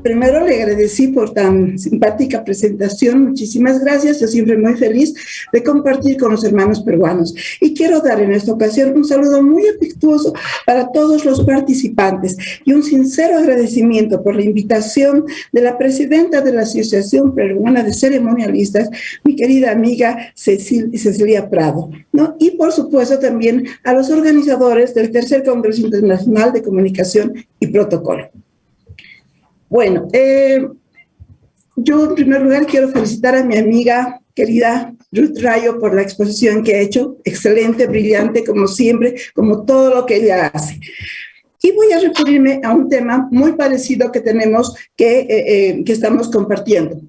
Primero le agradecí por tan simpática presentación, muchísimas gracias, yo siempre muy feliz de compartir con los hermanos peruanos. Y quiero dar en esta ocasión un saludo muy afectuoso para todos los participantes y un sincero agradecimiento por la invitación de la presidenta de la Asociación Peruana de Ceremonialistas, mi querida amiga Cecilia Prado, ¿no? Y por supuesto también a los organizadores del Tercer Congreso Internacional de Comunicación y Protocolo. Bueno, yo en primer lugar quiero felicitar a mi amiga querida Ruth Rayo por la exposición que ha hecho, excelente, brillante, como siempre, como todo lo que ella hace. Y voy a referirme a un tema muy parecido que tenemos, que estamos compartiendo.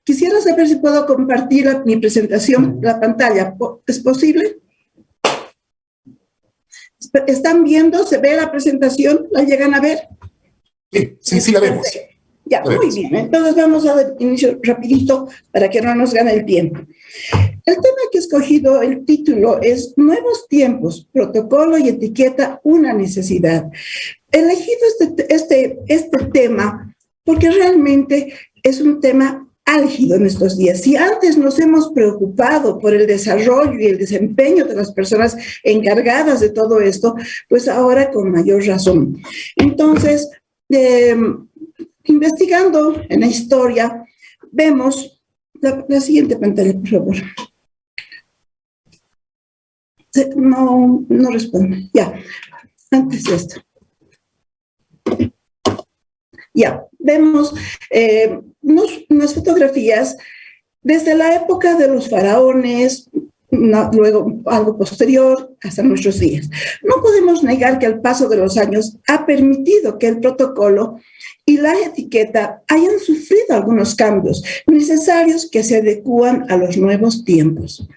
Quisiera saber si puedo compartir mi presentación, la pantalla. ¿Es posible? ¿Están viendo? ¿Se ve la presentación? ¿La llegan a ver? Sí, la vemos. Ya, muy bien. Entonces vamos a dar inicio rapidito para que no nos gane el tiempo. El tema que he escogido, el título, es Nuevos tiempos, protocolo y etiqueta, una necesidad. He elegido este tema porque realmente es un tema álgido en estos días. Si antes nos hemos preocupado por el desarrollo y el desempeño de las personas encargadas de todo esto, pues ahora con mayor razón. Entonces, investigando en la historia, vemos la siguiente pantalla, por favor. No responde. Ya, antes de esto. Ya, vemos unas fotografías desde la época de los faraones, luego algo posterior hasta nuestros días. No podemos negar que el paso de los años ha permitido que el protocolo y la etiqueta hayan sufrido algunos cambios necesarios que se adecúan a los nuevos tiempos.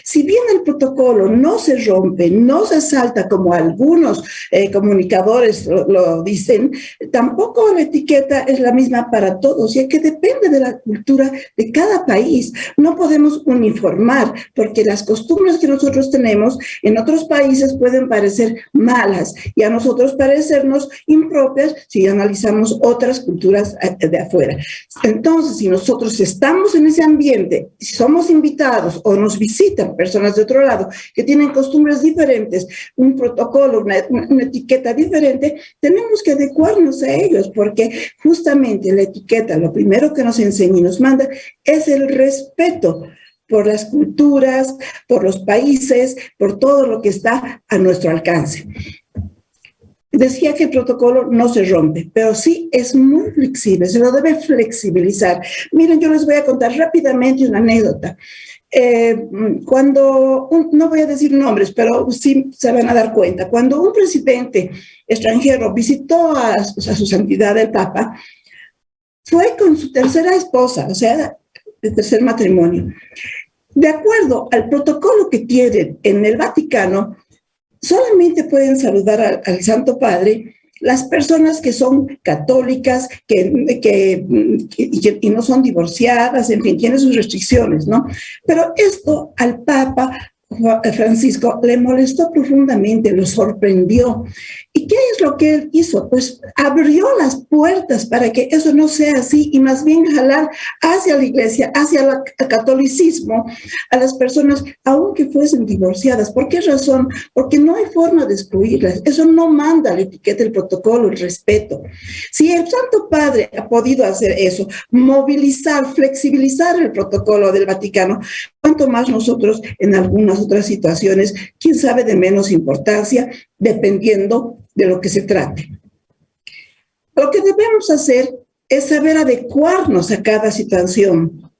Si bien el protocolo no se rompe, no se salta como algunos comunicadores lo dicen, tampoco la etiqueta es la misma para todos, ya que depende de la cultura de cada país. No podemos uniformar, porque las costumbres que nosotros tenemos en otros países pueden parecer malas y a nosotros parecernos impropias si analizamos otras culturas de afuera. Entonces, si nosotros estamos en ese ambiente, si somos invitados o nos visitan personas de otro lado que tienen costumbres diferentes, un protocolo, una etiqueta diferente, tenemos que adecuarnos a ellos, porque justamente la etiqueta, lo primero que nos enseña y nos manda es el respeto por las culturas, por los países, por todo lo que está a nuestro alcance. Decía que el protocolo no se rompe, pero sí es muy flexible, se lo debe flexibilizar. Miren, yo les voy a contar rápidamente una anécdota. No voy a decir nombres, pero sí se van a dar cuenta, cuando un presidente extranjero visitó a su santidad el Papa, fue con su tercera esposa, o sea, de tercer matrimonio. De acuerdo al protocolo que tienen en el Vaticano, solamente pueden saludar al Santo Padre las personas que son católicas, y no son divorciadas, en fin, tienen sus restricciones, ¿no? Pero esto al Papa Francisco le molestó profundamente, lo sorprendió. ¿Y qué es lo que él hizo? Pues abrió las puertas para que eso no sea así y más bien jalar hacia la iglesia, hacia el catolicismo, a las personas, aunque fuesen divorciadas. ¿Por qué razón? Porque no hay forma de excluirlas. Eso no manda la etiqueta, el protocolo, el respeto. Si el Santo Padre ha podido hacer eso, movilizar, flexibilizar el protocolo del Vaticano, cuanto más nosotros en algunas otras situaciones, quién sabe, de menos importancia, dependiendo de lo que se trate. Lo que debemos hacer es saber adecuarnos a cada situación,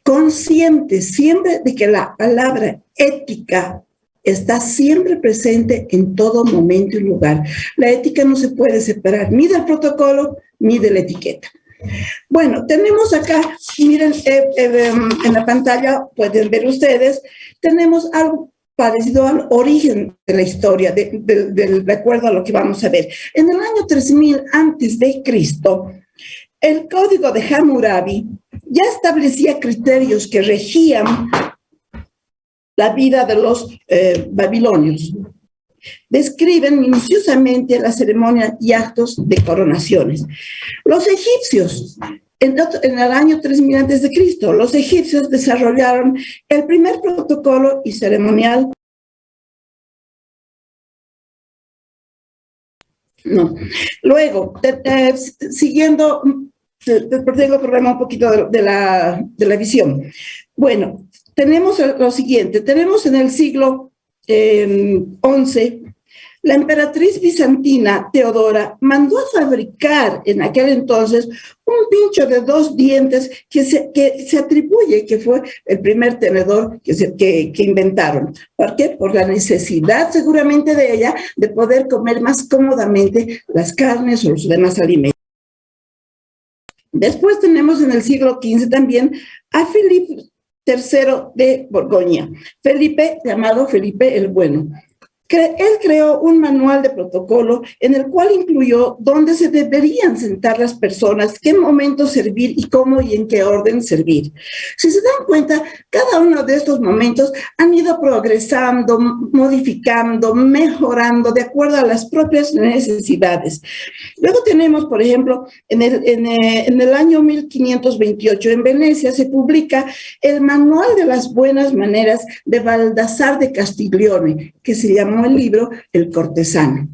conscientes siempre de que la palabra ética está siempre presente en todo momento y lugar. La ética no se puede separar ni del protocolo ni de la etiqueta. Bueno, tenemos acá, miren, en la pantalla pueden ver ustedes, tenemos algo parecido al origen de la historia, de acuerdo a lo que vamos a ver. En el año 3000 antes de Cristo, el código de Hammurabi ya establecía criterios que regían la vida de los babilonios. describen minuciosamente la ceremonia y actos de coronaciones. Los egipcios, en el año 3000 a.C., los egipcios desarrollaron el primer protocolo y ceremonial. No. Luego, siguiendo, tengo problema un poquito de la visión. Bueno, tenemos lo siguiente, tenemos en el siglo XI, la emperatriz bizantina Teodora mandó a fabricar en aquel entonces un pincho de 2 dientes que se atribuye que fue el primer tenedor que inventaron. ¿Por qué? Por la necesidad seguramente de ella de poder comer más cómodamente las carnes o los demás alimentos. Después tenemos en el siglo XV también a Felipe III de Borgoña, Felipe, llamado Felipe el Bueno. Él creó un manual de protocolo en el cual incluyó dónde se deberían sentar las personas, qué momento servir y cómo y en qué orden servir. Si se dan cuenta, cada uno de estos momentos han ido progresando, modificando, mejorando de acuerdo a las propias necesidades. Luego tenemos, por ejemplo, en el año 1528 en Venecia se publica el Manual de las Buenas Maneras de Baldassar de Castiglione, que se llamó el libro El Cortesano.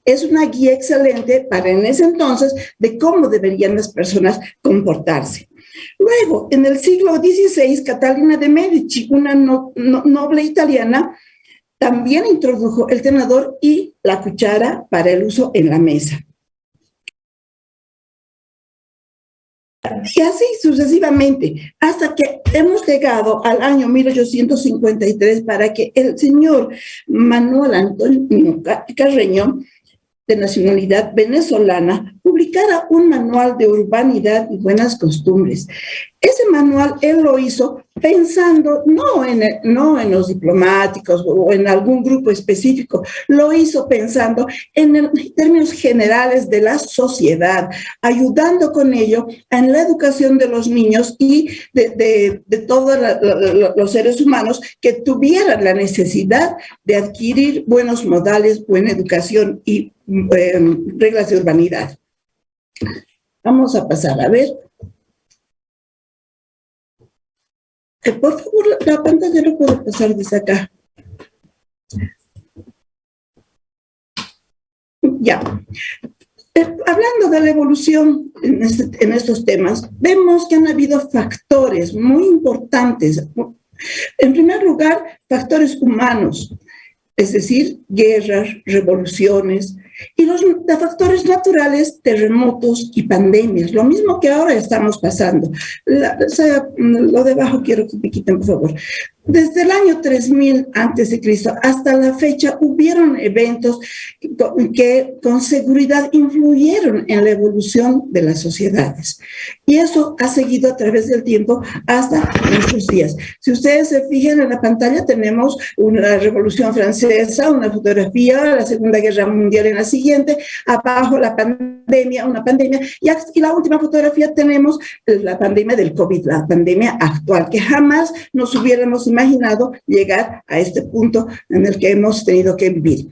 Es una guía excelente para en ese entonces de cómo deberían las personas comportarse. Luego, en el siglo XVI, Catalina de Medici, una noble italiana, también introdujo el tenedor y la cuchara para el uso en la mesa. Y así sucesivamente, hasta que hemos llegado al año 1853 para que el señor Manuel Antonio Carreño, de nacionalidad venezolana, publicara un manual de urbanidad y buenas costumbres. Ese manual él lo hizo pensando no en los diplomáticos o en algún grupo específico, lo hizo pensando en términos generales de la sociedad, ayudando con ello en la educación de los niños y de todos los seres humanos que tuvieran la necesidad de adquirir buenos modales, buena educación y reglas de urbanidad. Vamos a pasar a ver. Por favor, la pantalla no puedo pasar desde acá. Ya. Hablando de la evolución en estos temas, vemos que han habido factores muy importantes. En primer lugar, factores humanos, es decir, guerras, revoluciones, y los factores naturales, terremotos y pandemias, lo mismo que ahora estamos pasando. Lo de abajo quiero que me quiten, por favor. Desde el año 3000 a.C. hasta la fecha hubieron eventos que con seguridad influyeron en la evolución de las sociedades. Y eso ha seguido a través del tiempo hasta nuestros días. Si ustedes se fijan en la pantalla, tenemos una Revolución Francesa, una fotografía, la Segunda Guerra Mundial en la siguiente, abajo la pandemia, una pandemia, y la última fotografía tenemos la pandemia del COVID, la pandemia actual, que jamás nos hubiéramos imaginado llegar a este punto en el que hemos tenido que vivir.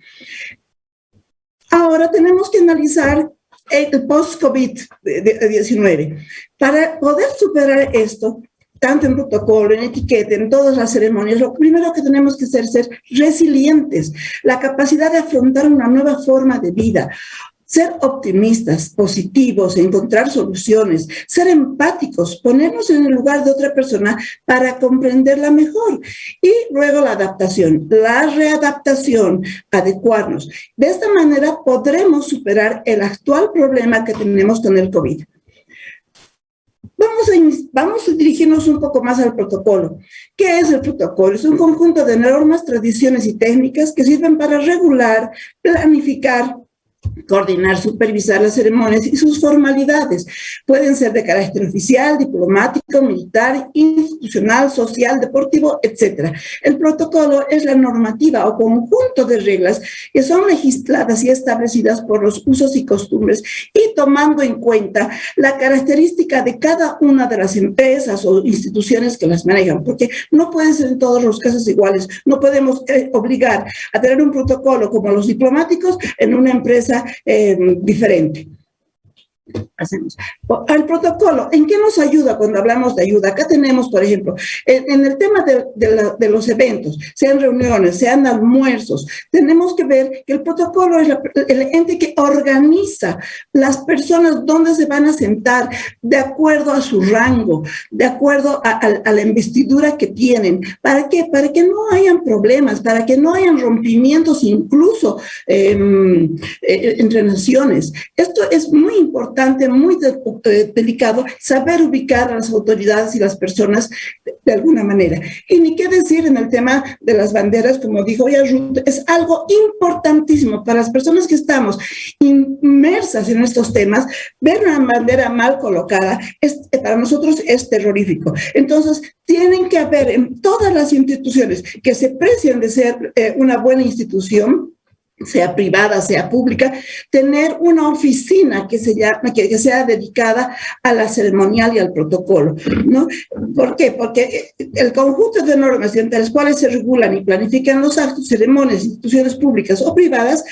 Ahora tenemos que analizar el post-COVID-19. Para poder superar esto, tanto en protocolo, en etiqueta, en todas las ceremonias, lo primero que tenemos que hacer es ser resilientes, la capacidad de afrontar una nueva forma de vida, ser optimistas, positivos, encontrar soluciones, ser empáticos, ponernos en el lugar de otra persona para comprenderla mejor. Y luego la adaptación, la readaptación, adecuarnos. De esta manera podremos superar el actual problema que tenemos con el COVID. Vamos a dirigirnos un poco más al protocolo. ¿Qué es el protocolo? Es un conjunto de normas, tradiciones y técnicas que sirven para regular, planificar coordinar, supervisar las ceremonias y sus formalidades. Pueden ser de carácter oficial, diplomático, militar, institucional, social, deportivo, etc. El protocolo es la normativa o conjunto de reglas que son legisladas y establecidas por los usos y costumbres y tomando en cuenta la característica de cada una de las empresas o instituciones que las manejan, porque no pueden ser en todos los casos iguales. No podemos obligar a tener un protocolo como los diplomáticos en una empresa diferente. Hacemos. El protocolo, ¿en qué nos ayuda cuando hablamos de ayuda? Acá tenemos, por ejemplo, en el tema de los eventos, sean reuniones, sean almuerzos, tenemos que ver que el protocolo es el ente que organiza las personas dónde se van a sentar, de acuerdo a su rango, de acuerdo a la investidura que tienen. ¿Para qué? Para que no hayan problemas, para que no hayan rompimientos incluso entre naciones. Esto es muy importante, muy delicado, saber ubicar a las autoridades y las personas de alguna manera. Y ni qué decir en el tema de las banderas, como dijo ya Ruth, es algo importantísimo para las personas que estamos inmersas en estos temas. Ver una bandera mal colocada para nosotros es terrorífico. Entonces, tienen que haber en todas las instituciones que se precien de ser una buena institución, sea privada, sea pública, tener una oficina que sea dedicada a la ceremonial y al protocolo, ¿no? ¿Por qué? Porque el conjunto de normas entre las cuales se regulan y planifican los actos, ceremonias, instituciones públicas o privadas,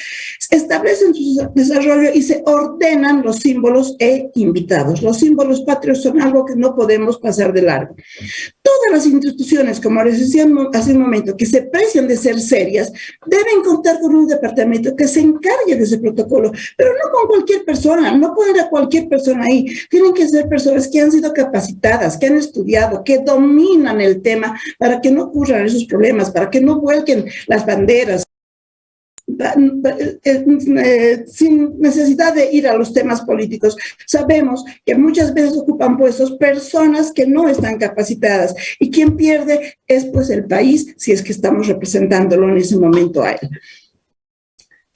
establecen su desarrollo y se ordenan los símbolos e invitados. Los símbolos patrios son algo que no podemos pasar de largo. Todas las instituciones, como les decía hace un momento, que se precian de ser serias, deben contar con un departamento que se encargue de ese protocolo, pero no con cualquier persona, no poner a cualquier persona ahí. Tienen que ser personas que han sido capacitadas, que han estudiado, que dominan el tema para que no ocurran esos problemas, para que no vuelquen las banderas, sin necesidad de ir a los temas políticos. Sabemos que muchas veces ocupan puestos personas que no están capacitadas y quien pierde es pues el país si es que estamos representándolo en ese momento a él.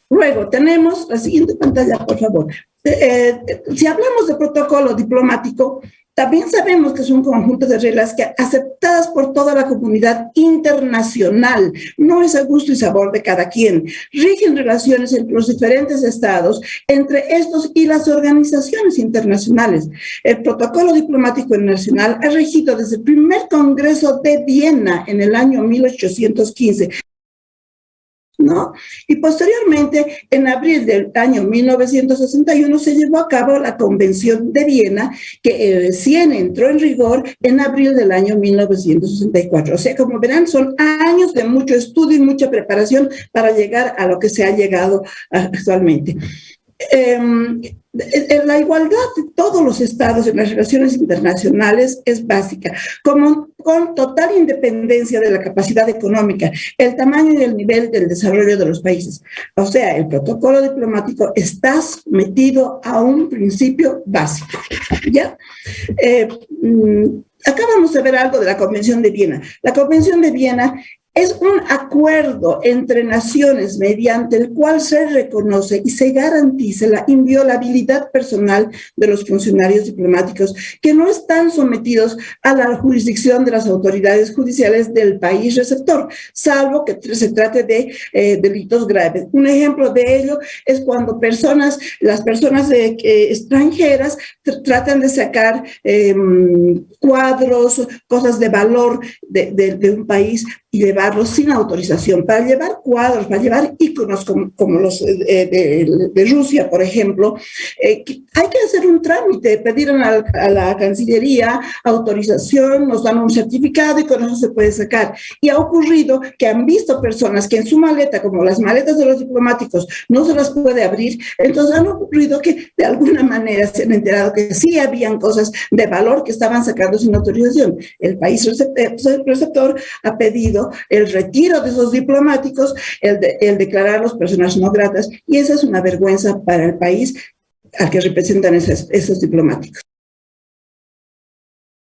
Luego tenemos la siguiente pantalla, por favor. Si hablamos de protocolo diplomático, también sabemos que es un conjunto de reglas que aceptadas por toda la comunidad internacional, no es a gusto y sabor de cada quien, rigen relaciones entre los diferentes estados, entre estos y las organizaciones internacionales. El protocolo diplomático internacional ha regido desde el primer Congreso de Viena en el año 1815, ¿no? Y posteriormente, en abril del año 1961, se llevó a cabo la Convención de Viena, que recién entró en rigor en abril del año 1964. O sea, como verán, son años de mucho estudio y mucha preparación para llegar a lo que se ha llegado actualmente. La igualdad de todos los estados en las relaciones internacionales es básica, con total independencia de la capacidad económica, el tamaño y el nivel del desarrollo de los países. O sea, el protocolo diplomático está sometido a un principio básico, ¿ya? Acá vamos a ver algo de la Convención de Viena. La Convención de Viena es un acuerdo entre naciones mediante el cual se reconoce y se garantiza la inviolabilidad personal de los funcionarios diplomáticos que no están sometidos a la jurisdicción de las autoridades judiciales del país receptor, salvo que se trate de delitos graves. Un ejemplo de ello es cuando las personas extranjeras tratan de sacar cuadros, cosas de valor de un país y llevarlos sin autorización. Para llevar cuadros, para llevar íconos como los de Rusia, por ejemplo, hay que hacer un trámite, pedir a la Cancillería autorización, nos dan un certificado y con eso se puede sacar. Y ha ocurrido que han visto personas que en su maleta, como las maletas de los diplomáticos, no se las puede abrir, entonces han ocurrido que de alguna manera se han enterado que sí habían cosas de valor que estaban sacando sin autorización. El país receptor ha pedido el retiro de esos diplomáticos, el declararlos personas no gratas, y esa es una vergüenza para el país al que representan esos diplomáticos.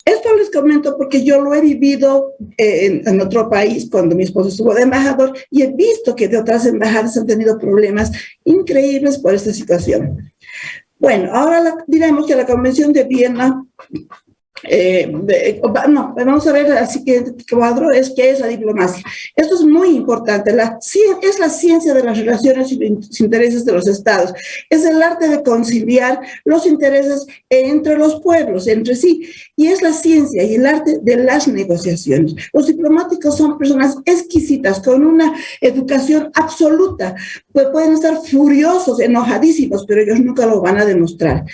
Esto les comento porque yo lo he vivido en otro país cuando mi esposo estuvo de embajador y he visto que de otras embajadas han tenido problemas increíbles por esta situación. Bueno, ahora diremos que la Convención de Viena, vamos a ver el siguiente cuadro, es qué es la diplomacia. Esto es muy importante, es la ciencia de las relaciones y los intereses de los estados, es el arte de conciliar los intereses entre los pueblos, entre sí, y es la ciencia y el arte de las negociaciones. Los diplomáticos son personas exquisitas, con una educación absoluta, pues pueden estar furiosos, enojadísimos, pero ellos nunca lo van a demostrar.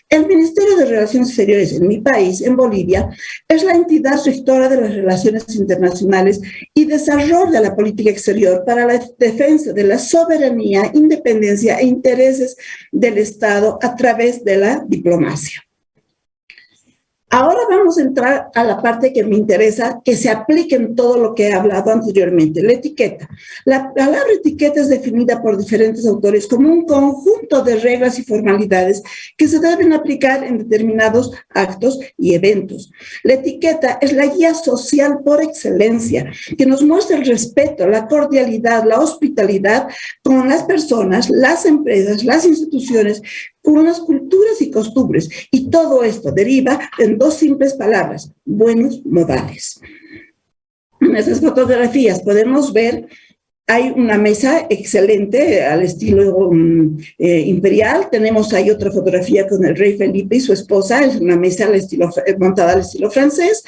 El Ministerio de Relaciones Exteriores en mi país, en Bolivia, es la entidad rectora de las relaciones internacionales y desarrolla la política exterior para la defensa de la soberanía, independencia e intereses del Estado a través de la diplomacia. Ahora vamos a entrar a la parte que me interesa, que se aplique en todo lo que he hablado anteriormente, la etiqueta. La palabra etiqueta es definida por diferentes autores como un conjunto de reglas y formalidades que se deben aplicar en determinados actos y eventos. La etiqueta es la guía social por excelencia, que nos muestra el respeto, la cordialidad, la hospitalidad con las personas, las empresas, las instituciones, con unas culturas y costumbres. Y todo esto deriva en dos simples palabras: buenos modales. En estas fotografías podemos ver, hay una mesa excelente al estilo imperial. Tenemos ahí otra fotografía con el rey Felipe y su esposa, es una mesa al estilo, montada al estilo francés.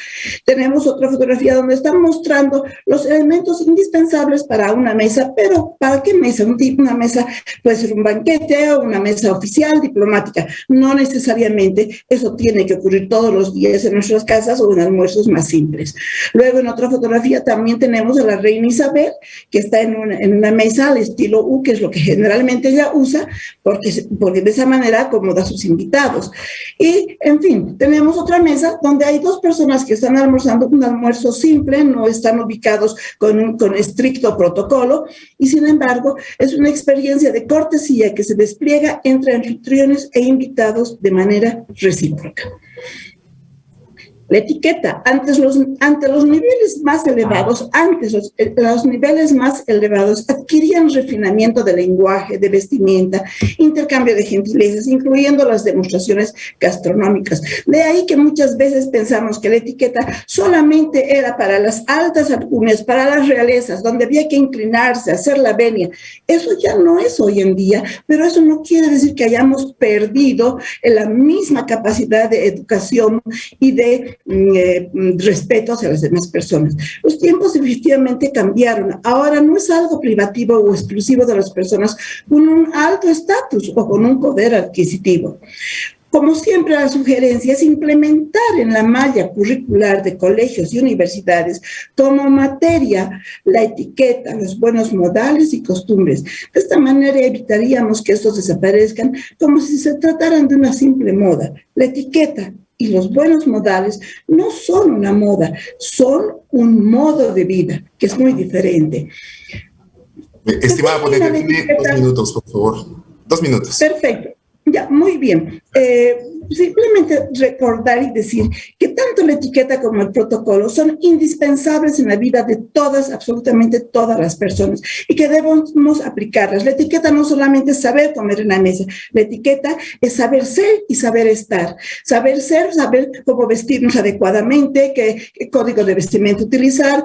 Tenemos otra fotografía donde están mostrando los elementos indispensables para una mesa, pero ¿para qué mesa? Una mesa puede ser un banquete o una mesa oficial, diplomática. No necesariamente eso tiene que ocurrir todos los días en nuestras casas o en almuerzos más simples. Luego en otra fotografía también tenemos a la reina Isabel, que está en una mesa al estilo U, que es lo que generalmente ella usa, porque de esa manera acomoda a sus invitados. Y, en fin, tenemos otra mesa donde hay dos personas que están almorzando un almuerzo simple, no están ubicados con estricto protocolo, y sin embargo, es una experiencia de cortesía que se despliega entre anfitriones e invitados de manera recíproca. La etiqueta, ante los niveles más elevados, los niveles más elevados adquirían refinamiento de lenguaje, de vestimenta, intercambio de gentilezas, incluyendo las demostraciones gastronómicas. De ahí que muchas veces pensamos que la etiqueta solamente era para las altas alcurnias, para las realezas, donde había que inclinarse, hacer la venia. Eso ya no es hoy en día, pero eso no quiere decir que hayamos perdido la misma capacidad de educación y de respeto hacia las demás personas. Los tiempos efectivamente cambiaron. Ahora no es algo privativo o exclusivo de las personas con un alto estatus o con un poder adquisitivo. Como siempre, la sugerencia es implementar en la malla curricular de colegios y universidades como materia la etiqueta, los buenos modales y costumbres. De esta manera evitaríamos que estos desaparezcan como si se trataran de una simple moda. La etiqueta y los buenos modales no son una moda, son un modo de vida, que es muy diferente. Estimada ponente, tiene 2 minutos, por favor. 2 minutos. Perfecto. Ya, muy bien. Simplemente recordar y decir que tanto la etiqueta como el protocolo son indispensables en la vida de todas, absolutamente todas las personas, y que debemos aplicarlas. La etiqueta no solamente es saber comer en la mesa, la etiqueta es saber ser y saber estar. Saber ser, saber cómo vestirnos adecuadamente, qué código de vestimenta utilizar,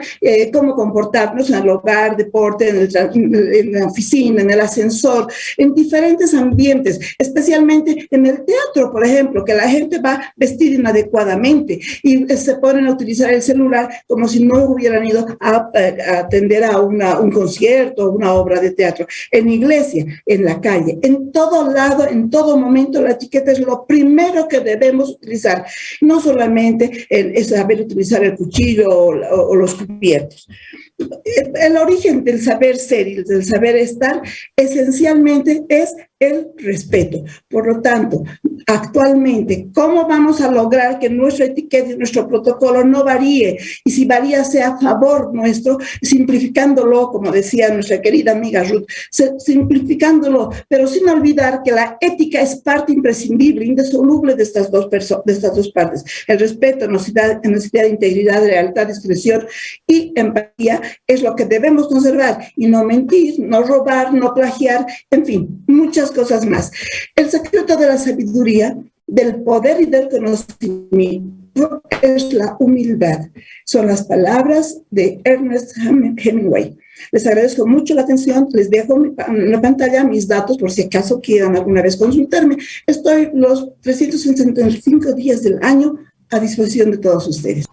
cómo comportarnos en el hogar, deporte, en la oficina, en el ascensor, en diferentes ambientes, especialmente en el teatro, por ejemplo, que la gente va vestida inadecuadamente y se ponen a utilizar el celular como si no hubieran ido a atender a un concierto o una obra de teatro. En iglesia, en la calle, en todo lado, en todo momento, la etiqueta es lo primero que debemos utilizar. No solamente es saber utilizar el cuchillo o los cubiertos. El origen del saber ser y del saber estar esencialmente es el respeto. Por lo tanto, actualmente, ¿cómo vamos a lograr que nuestra etiqueta y nuestro protocolo no varíe? Y si varía, sea a favor nuestro, simplificándolo, como decía nuestra querida amiga Ruth, simplificándolo, pero sin olvidar que la ética es parte imprescindible, indisoluble de estas dos partes. El respeto, necesidad de integridad, lealtad, discreción y empatía es lo que debemos conservar, y no mentir, no robar, no plagiar, en fin, muchas cosas más. El secreto de la sabiduría, del poder y del conocimiento es la humildad. Son las palabras de Ernest Hemingway. Les agradezco mucho la atención. Les dejo en la pantalla mis datos por si acaso quieran alguna vez consultarme. Estoy los 365 días del año a disposición de todos ustedes.